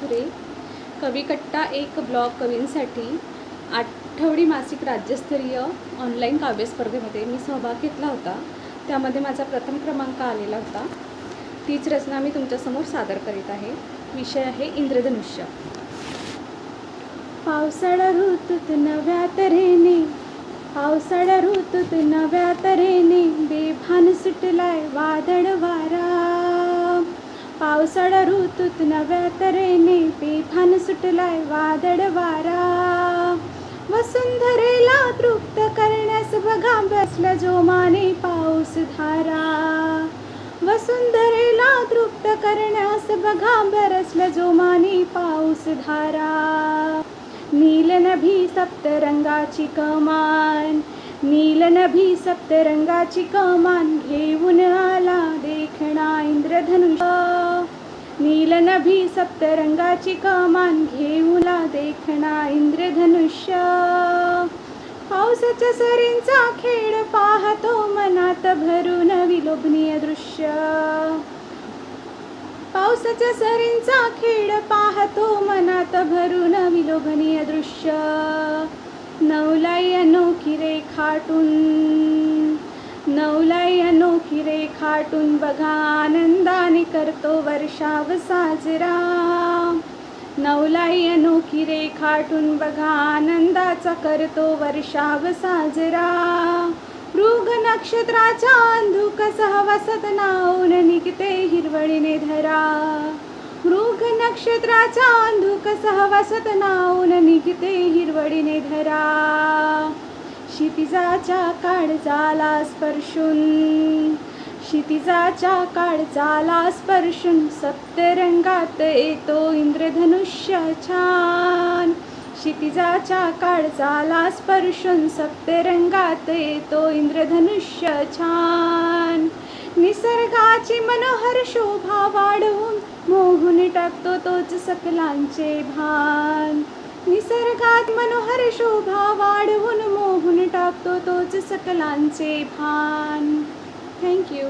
मथुरे. कविकट्टा एक ब्लॉग कवींसाठी आठवडी मासिक राज्यस्तरीय ऑनलाईन काव्यस्पर्धेमध्ये मी सहभाग घेतला होता. त्यामध्ये माझा प्रथम क्रमांक आलेला होता. तीच रचना मी तुमच्यासमोर सादर करीत आहे. विषय आहे इंद्रधनुष्य. पावसाळा ऋतूत नव्या तऱ्हेने, पावसाळा ऋतूत नव्या तऱ्हेने बेभान सुटलाय वादळ वारा. पावसाळा ऋतूत नव्या तऱ्हेने बेभान सुटलाय वादळ वारा. वसुंधरेला तृप्त करण्यास बघा बसला जोमाने पाऊस धारा. वसुंधरेला तृप्त करण्यास बघा बरसला जोमाने पाऊस धारा. नीलनभी सप्तरंगाची कमान, नीलनभी सप्तरंगाची कमान घेऊन आला देखणा इंद्रधनुष्य. नीलनभी सप्तरंगाची कमान घेऊन आला देखणा इंद्रधनुष्य. पावसाच्या सरींचा खेळ पाहतो मनात भरून विलोभनीय दृश्य. पावसाच्या सरींचा खेळ पाहतो मनात भरून विलोभनीय दृश्य. नवलाई अनोखी रेखाटून, नवलाई अनोखी रेखाटून बघा आनंदाने करतो वर्षाव साजरा. नवलाई अनोखी रेखाटून बघा आनंदाचा करतो वर्षाव साजरा. मृग नक्षत्राच्या अंधुक सहवासात नावून निघते हिरवळीने धरा. मृग नक्षत्राच्या अंधुक सहवासात नावून निघते हिरवळीने धरा. क्षितिजाच्या काळजाला स्पर्शून, क्षितिजाच्या काळजाला स्पर्शून सप्तरंगात येतो इंद्रधनुष्य छान. क्षितिजाच्या काळजाला स्पर्शून सप्तरंगात येतो इंद्रधनुष्य छान. निसर्गाची मनोहर शोभा वाढवून मोहून टाकतो तोच सकलांचे भान. निसर्गात मनोहर शोभा वाढवून मोहून टाकतो तोच सकलांचे भान. थँक्यू.